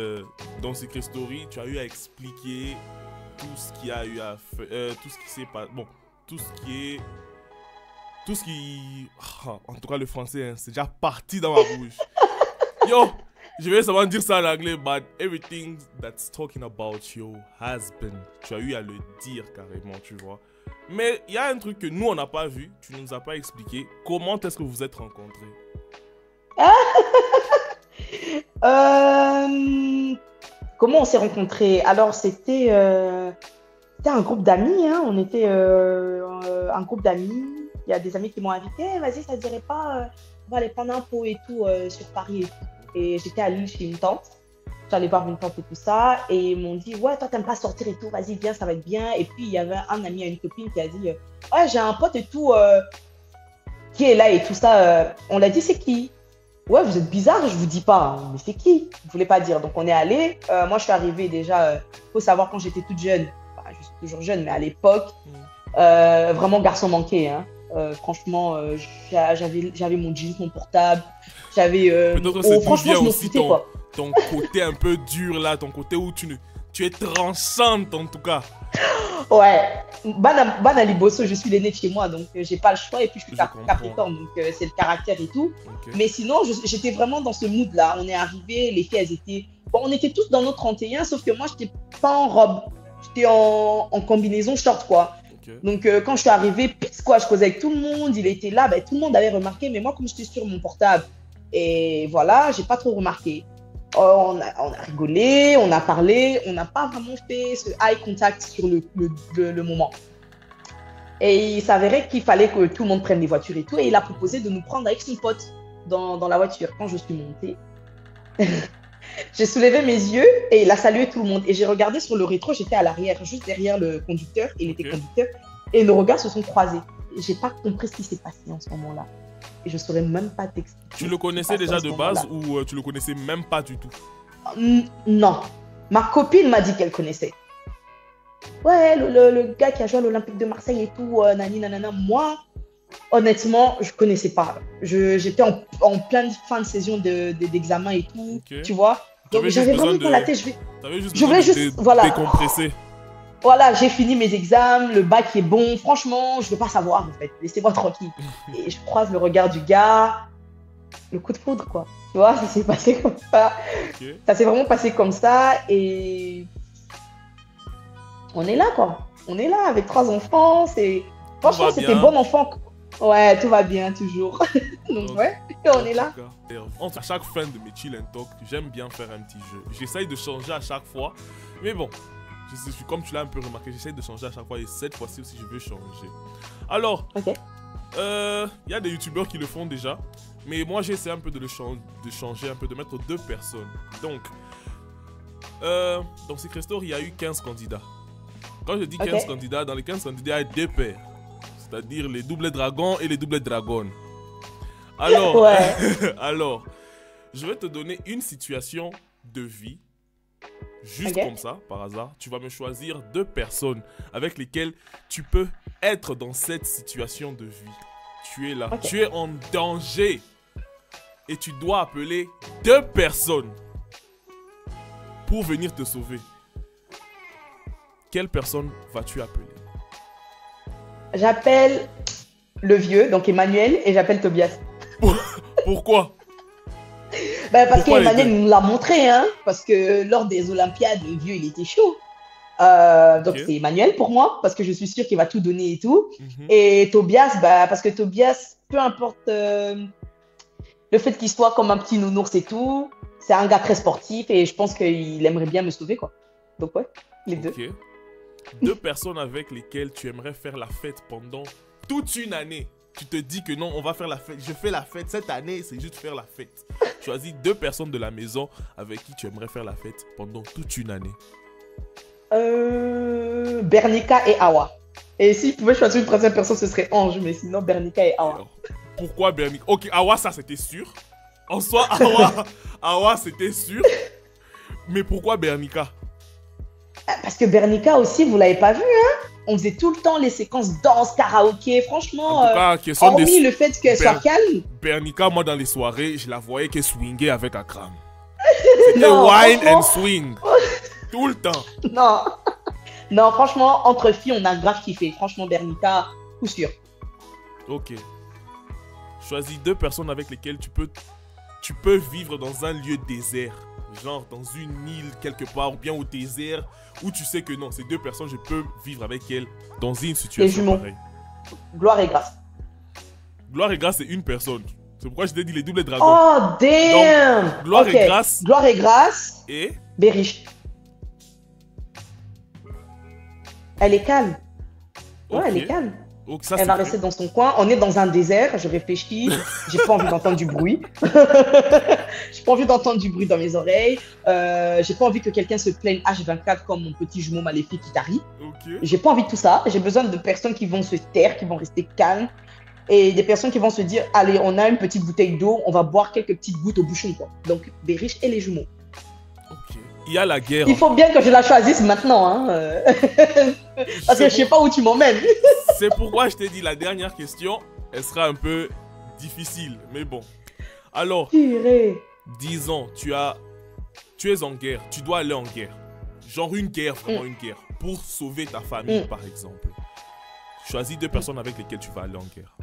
dans Secret Story, tu as eu à expliquer tout ce qui a eu à faire... tout ce qui s'est passé... Bon, tout ce qui... en tout cas, le français, hein, c'est déjà parti dans ma bouche. Yo, je vais seulement dire ça en anglais, but everything that's talking about your husband, tu as eu à le dire carrément, tu vois. Mais il y a un truc que nous, on n'a pas vu, tu ne nous as pas expliqué. Comment est-ce que vous vous êtes rencontrés? Comment on s'est rencontrés? Alors, c'était un groupe d'amis, hein. On était un groupe d'amis. Il y a des amis qui m'ont invité, vas-y, ça ne dirait pas, on va aller prendre un pot et tout sur Paris et tout. Et j'étais à Lille chez une tante. J'allais voir une tante et tout ça. Et ils m'ont dit, ouais, toi, t'aimes pas sortir et tout, vas-y, viens, ça va être bien. Et puis, il y avait un ami à une copine qui a dit, ouais, j'ai un pote et tout qui est là et tout ça. On l'a dit, c'est qui? Ouais, vous êtes bizarre, je vous dis pas. Hein, mais c'est qui? Je voulais pas dire. Donc, on est allé. Moi, je suis arrivée déjà, faut savoir, quand j'étais toute jeune, enfin, je suis toujours jeune, mais à l'époque, vraiment garçon manqué, hein. Franchement, j'avais mon jeans, mon portable, j'avais. Franchement, je me foutais quoi. Ton côté un peu dur là, ton côté où tu es tranchante en tout cas. Ouais, Bana Liboso, je suis l'aîné de chez moi, donc j'ai pas le choix. Et puis je suis Capricorne, donc c'est le caractère et tout. Okay. Mais sinon, j'étais vraiment dans ce mood là. On est arrivé, les filles elles étaient. Bon, on était tous dans nos 31, sauf que moi j'étais pas en robe, j'étais en combinaison short quoi. Donc, quand je suis arrivée, je causais avec tout le monde, il était là, tout le monde avait remarqué, mais moi, comme j'étais sur mon portable, et voilà, j'ai pas trop remarqué. On a rigolé, on a parlé, on n'a pas vraiment fait ce eye contact sur le moment. Et il s'avérait qu'il fallait que tout le monde prenne des voitures et tout, et il a proposé de nous prendre avec son pote dans la voiture. Quand je suis montée, j'ai soulevé mes yeux et il a salué tout le monde. Et j'ai regardé sur le rétro, j'étais à l'arrière, juste derrière le conducteur, il était conducteur. Et nos regards se sont croisés. J'ai pas compris ce qui s'est passé en ce moment-là. Et je saurais même pas t'expliquer. Tu le connaissais déjà de base ou tu le connaissais même pas du tout? Non. Ma copine m'a dit qu'elle connaissait. Ouais, le gars qui a joué à l'Olympique de Marseille et tout, nani nanana. Moi, honnêtement, je connaissais pas. J'étais en pleine fin de saison d'examen et tout, tu vois. Donc j'avais vraiment pas la tête. Je voulais juste décompresser. Voilà, j'ai fini mes examens, le bac est bon. Franchement, je veux pas savoir en fait. Laissez-moi tranquille. Et je croise le regard du gars. Le coup de foudre, quoi. Tu vois, ça s'est passé comme ça. Okay. Ça s'est vraiment passé comme ça. Et on est là, quoi. On est là avec 3 enfants. Franchement, c'était bon enfant. Ouais, tout va bien, toujours. Donc, ouais, on est là. À chaque fin de mes chill and talk, j'aime bien faire un petit jeu. J'essaye de changer à chaque fois. Mais bon. Comme tu l'as un peu remarqué, j'essaie de changer à chaque fois et cette fois-ci aussi je veux changer. Alors, y a des youtubeurs qui le font déjà, mais moi j'ai essayé un peu de changer, un peu de mettre 2 personnes. Donc, dans Secret Story, il y a eu 15 candidats. Quand je dis 15 candidats, dans les 15 candidats, il y a 2 paires, c'est-à-dire les doubles dragons et les doubles dragones. Alors, alors, je vais te donner une situation de vie. Juste comme ça, par hasard, tu vas me choisir 2 personnes avec lesquelles tu peux être dans cette situation de vie. Tu es là, tu es en danger et tu dois appeler 2 personnes pour venir te sauver. Quelle personne vas-tu appeler? J'appelle le vieux, donc Emmanuel, et j'appelle Tobias. Pourquoi? Parce Pourquoi les qu'Emmanuel deux? nous l'a montré, hein, parce que lors des Olympiades, le vieux, il était chaud. Ok. Donc c'est Emmanuel pour moi, parce que je suis sûre qu'il va tout donner et tout. Mhm. Et Tobias, parce que Tobias, peu importe le fait qu'il soit comme un petit nounours et tout, c'est un gars très sportif et je pense qu'il aimerait bien me sauver, quoi. Donc ouais, les deux. Ok. Deux personnes avec lesquelles tu aimerais faire la fête pendant toute une année. Tu te dis que non, on va faire la fête. Je fais la fête cette année, c'est juste faire la fête. Choisis deux personnes de la maison avec qui tu aimerais faire la fête pendant toute une année. Bernica et Awa. Et si je pouvais choisir une troisième personne, ce serait Ange, mais sinon Bernica et Awa. Alors, pourquoi Bernice? Ok, Awa, ça c'était sûr. En soi, Awa c'était sûr. Mais pourquoi Bernica? Parce que Bernica aussi, vous l'avez pas vu, hein? On faisait tout le temps les séquences danse, karaoké. Franchement, En tout cas, question hormis des... le fait qu'elle soit calme. Bernica, moi dans les soirées, je la voyais qu'elle swingait avec Akram. C'était Non, wine franchement, and swing. Tout le temps. non. Non, franchement, entre filles, on a grave kiffé. Franchement, Bernica, coup sûr. Ok. Choisis deux personnes avec lesquelles tu peux vivre dans un lieu désert. Genre dans une île quelque part, ou bien au désert, où tu sais que non, ces deux personnes, je peux vivre avec elles dans une Les situation jumeaux. pareille. Gloire et grâce. Gloire et grâce, c'est une personne. C'est pourquoi je t'ai dit les doubles dragons. Oh, damn! Donc, gloire Ok. et grâce. Gloire et grâce, Et Bériche. Elle est calme. Ouais, ok. elle est calme. Donc ça, Elle va c'est rester dans son coin. On est dans un désert, je réfléchis. J'ai pas envie d'entendre du bruit. J'ai pas envie d'entendre du bruit dans mes oreilles. J'ai pas envie que quelqu'un se plaigne H24 comme mon petit jumeau maléfique Kitari. Ok. J'ai pas envie de tout ça. J'ai besoin de personnes qui vont se taire, qui vont rester calmes. Et des personnes qui vont se dire, allez, on a une petite bouteille d'eau, on va boire quelques petites gouttes au bouchon, quoi. Donc, Bériche et les jumeaux. Ok. Il y a la guerre. Il faut bien que je la choisisse maintenant, hein. Parce que je sais pas où tu m'emmènes. C'est pourquoi je t'ai dit la dernière question, elle sera un peu difficile, mais bon. Alors, Purée. disons, tu es en guerre, tu dois aller en guerre. Genre une guerre, vraiment une guerre. Pour sauver ta famille, par exemple. Choisis deux personnes avec lesquelles tu vas aller en guerre.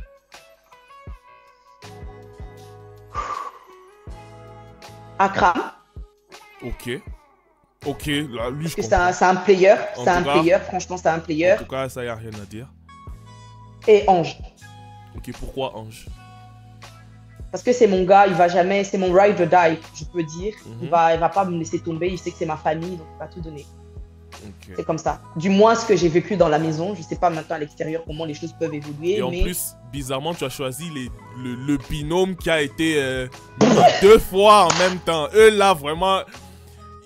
Akram, Ok. Ok, là, lui, je parce que comprends. c'est un player. En C'est un tout cas- player, franchement, c'est un player. En tout cas, ça, y a rien à dire. Et Ange. Ok, pourquoi Ange? Parce que c'est mon gars, il va jamais, c'est mon ride or die, je peux dire. Mhm. Il va pas me laisser tomber, il sait que c'est ma famille, donc il va tout donner. Ok. C'est comme ça. Du moins ce que j'ai vécu dans la maison, je sais pas maintenant à l'extérieur comment les choses peuvent évoluer, Et en mais plus, bizarrement, tu as choisi le binôme qui a été mis deux fois en même temps. Eux, là, vraiment,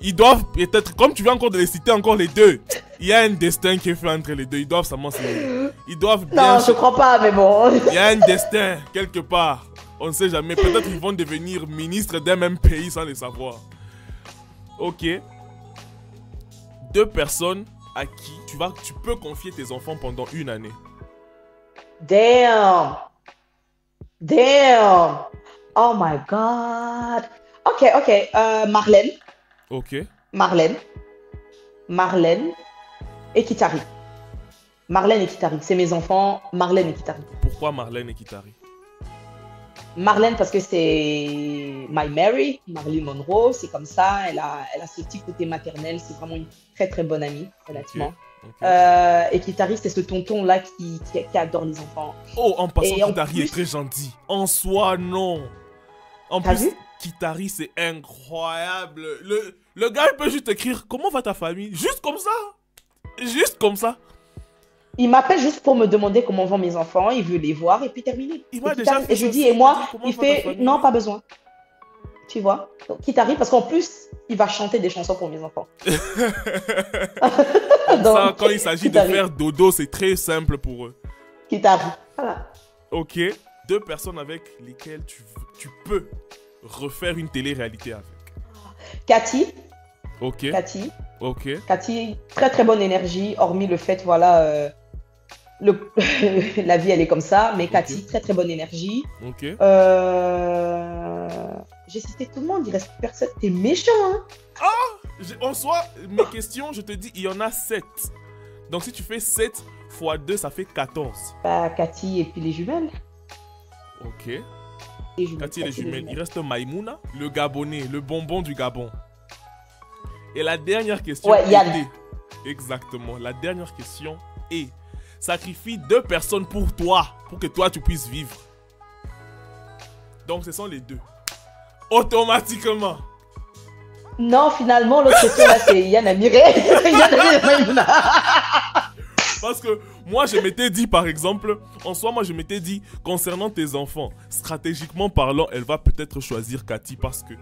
ils doivent peut-être, comme tu viens encore de les citer, encore les deux, il y a un destin qui est fait entre les deux. Ils doivent s'amasser. Ils doivent bien... non, je crois pas, mais bon. Il y a un destin, quelque part. On ne sait jamais. Peut-être qu'ils vont devenir ministres d'un même pays sans le savoir. Ok. Deux personnes à qui tu peux confier tes enfants pendant une année. Damn. Damn. Oh my God. Ok. Marlène. Ok. Marlène et Kitari. Marlène et Kitari, c'est mes enfants, Marlène et Kitari. Pourquoi Marlène et Kitari? Marlène parce que c'est My Mary, Marilyn Monroe, c'est comme ça, elle a ce petit côté maternel, c'est vraiment une très très bonne amie, honnêtement. Ok. Et Kitari, c'est ce tonton-là qui adore les enfants. Oh, en passant, Et en Kitari plus- est très gentil. En soi, non. En T'as plus, vu? Kitari, c'est incroyable. Le gars, il peut juste écrire « Comment va ta famille ?» Juste comme ça. Juste comme ça. Il m'appelle juste pour me demander comment vont mes enfants, il veut les voir et puis terminer. Il m'a Et déjà Kitari- fait et je ça dis, aussi, et il moi, m'a dit, comment il va ta fait famille? non, pas besoin. Tu vois? Donc, Kitari, parce qu'en plus, il va chanter des chansons pour mes enfants. Comme ça, Donc, quand il s'agit de Kitari. faire dodo, c'est très simple pour eux. Kitari. Voilà. Ok. Deux personnes avec lesquelles tu peux refaire une télé-réalité avec. Cathy, Ok. Cathy, Ok. Cathy, très très bonne énergie, hormis le fait, voilà, la vie elle est comme ça, mais Cathy, très très bonne énergie. Ok. J'ai cité tout le monde, il reste personne. T'es méchant, hein? En soi, mes questions, je te dis, il y en a 7. Donc si tu fais 7 fois 2, ça fait 14. Bah, Cathy et puis les jumelles. Ok. Cathy et les jumelles. Il reste Maïmouna, le Gabonais, le bonbon du Gabon. Et la dernière question Yann. Exactement. La dernière question est: sacrifie 2 personnes pour toi, pour que toi tu puisses vivre. Donc ce sont les 2. Automatiquement. Non, finalement, l'autre question là, c'est Yann Amiré. Parce que moi, je m'étais dit, par exemple, en soi, moi, je m'étais dit, concernant tes enfants, stratégiquement parlant, elle va peut-être choisir Cathy parce que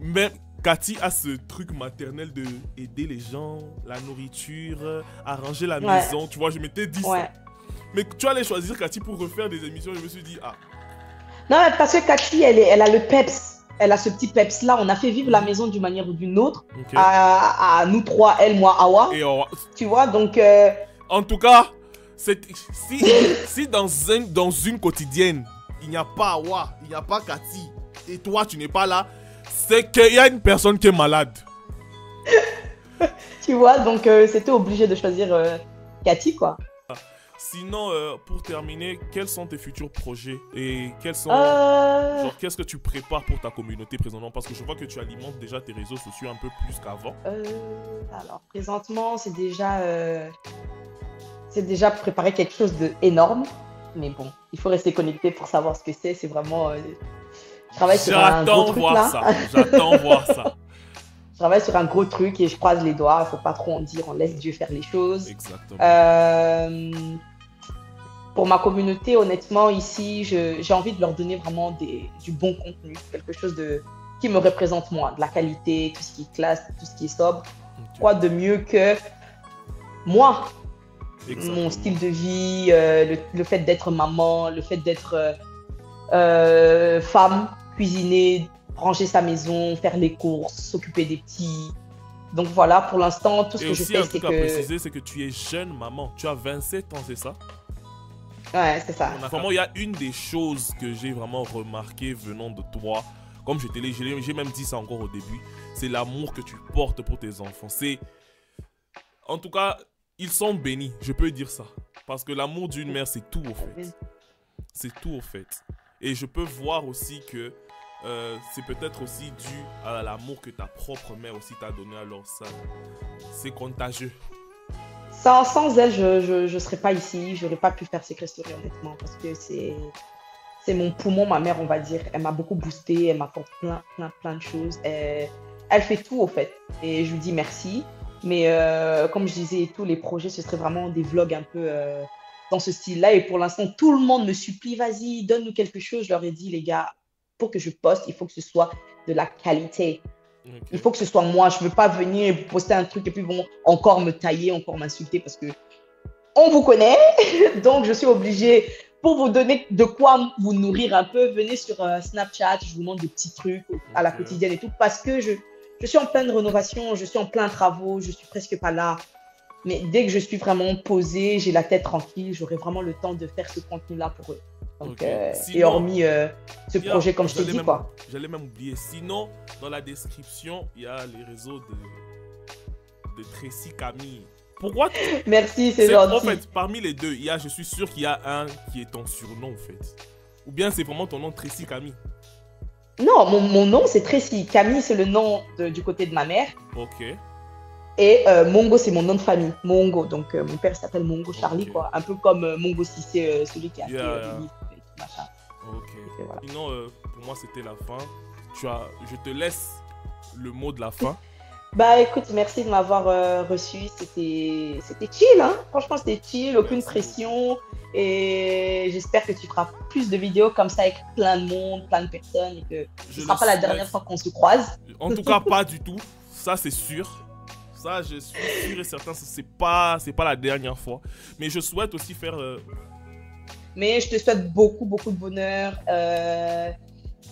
même Cathy a ce truc maternel de aider les gens, la nourriture, arranger la maison. Tu vois, je m'étais dit ça. Mais tu allais choisir Cathy pour refaire des émissions. Je me suis dit, ah. Non, parce que Cathy, elle a le peps. Elle a ce petit peps-là. On a fait vivre la maison d'une manière ou d'une autre. Okay. À nous 3, elle, moi, Awa. Et Awa. Tu vois, donc... En tout cas, si dans une quotidienne, il n'y a pas Awa, il n'y a pas Cathy, et toi, tu n'es pas là, c'est qu'il y a une personne qui est malade. Tu vois, donc c'était obligé de choisir Cathy, quoi. Sinon, pour terminer, quels sont tes futurs projets et qu'est-ce que tu prépares pour ta communauté présentement? Parce que je vois que tu alimentes déjà tes réseaux sociaux un peu plus qu'avant. Alors, présentement, c'est déjà préparer quelque chose d'énorme. Mais bon, il faut rester connecté pour savoir ce que c'est. C'est vraiment... je travaille sur un gros truc là. J'attends voir ça. Je travaille sur un gros truc et je croise les doigts. Il ne faut pas trop en dire. On laisse Dieu faire les choses. Exactement. Pour ma communauté, honnêtement, ici, j'ai envie de leur donner vraiment du bon contenu. Quelque chose qui me représente moi. De la qualité, tout ce qui est classe, tout ce qui est sobre. Okay. Quoi de mieux que moi? Exactement. Mon style de vie, le fait d'être maman, le fait d'être femme, cuisiner, ranger sa maison, faire les courses, s'occuper des petits. Donc voilà, pour l'instant, tout ce que je fais, c'est que... Et aussi, un truc à préciser, c'est que tu es jeune maman. Tu as 27 ans, c'est ça? Ouais, c'est ça. Vraiment, il y a une des choses que j'ai vraiment remarqué venant de toi, comme j'ai même dit ça encore au début, c'est l'amour que tu portes pour tes enfants. En tout cas, ils sont bénis, je peux dire ça. Parce que l'amour d'une mère, c'est tout au fait. C'est tout au fait. Et je peux voir aussi que c'est peut-être aussi dû à l'amour que ta propre mère aussi t'a donné. Alors ça, c'est contagieux. Sans elle, je ne serais pas ici. Je n'aurais pas pu faire Secret Story, honnêtement. Parce que c'est mon poumon, ma mère, on va dire. Elle m'a beaucoup boosté. Elle m'apporte plein de choses. Elle fait tout, au fait. Et je lui dis merci. Mais comme je disais, tous les projets, ce serait vraiment des vlogs un peu dans ce style-là. Et pour l'instant, tout le monde me supplie. Vas-y, donne-nous quelque chose. Je leur ai dit, les gars, pour que je poste, il faut que ce soit de la qualité. Okay. Il faut que ce soit moi. Je ne veux pas venir poster un truc et puis bon, encore me tailler, encore m'insulter parce que on vous connaît. Donc, je suis obligée, pour vous donner de quoi vous nourrir un peu, venez sur Snapchat. Je vous montre des petits trucs à la quotidienne et tout parce que je suis en pleine rénovation, je suis en plein travaux, je suis presque pas là. Mais dès que je suis vraiment posée, j'ai la tête tranquille, j'aurai vraiment le temps de faire ce contenu-là pour eux. Donc, sinon, et hormis ce projet, comme je t'ai dit, quoi. J'allais même oublier. Sinon, dans la description, il y a les réseaux de Tracy Camille. Pourquoi Merci, c'est gentil. En fait, parmi les deux, je suis sûr qu'il y a un qui est ton surnom, en fait. Ou bien c'est vraiment ton nom, Tracy Camille. Non, mon nom, c'est Tracy. Camille, c'est le nom du côté de ma mère. Ok. Et Mongo, c'est mon nom de famille. Mongo. Donc, mon père s'appelle Mongo Charlie, quoi. Un peu comme Mongo Sissé, celui qui a fait le livre et tout machin. Ok. Voilà. Sinon, pour moi, c'était la fin. Je te laisse le mot de la fin. Bah, écoute, merci de m'avoir reçu. C'était chill, hein. Franchement, c'était chill. Aucune pression. Et j'espère que tu feras plus de vidéos comme ça avec plein de monde, plein de personnes. Et que ce ne sera pas la dernière fois qu'on se croise. En tout cas, pas du tout. Ça, c'est sûr. Ça, je suis sûr et certain, c'est pas la dernière fois. Mais je souhaite aussi faire... Mais je te souhaite beaucoup de bonheur.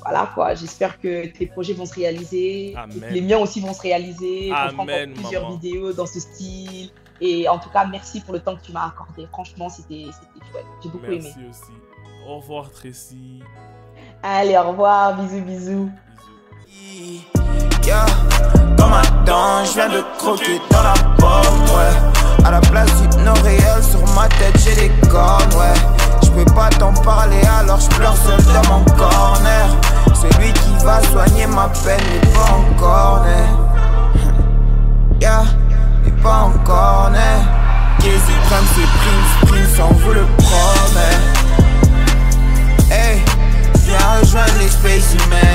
Voilà, quoi. J'espère que tes projets vont se réaliser. Amen. Les miens aussi vont se réaliser. Amen, on fera encore plusieurs vidéos dans ce style. Et en tout cas, merci pour le temps que tu m'as accordé. Franchement, c'était chouette. J'ai beaucoup aimé. Merci aussi. Au revoir, Tracy. Allez, au revoir. Bisous. Yeah. Dans ma dent, je viens de croquer dans la porte, ouais. À la place femme c'est Prince, on vous le promet. Hey, viens rejoindre les Space Humains.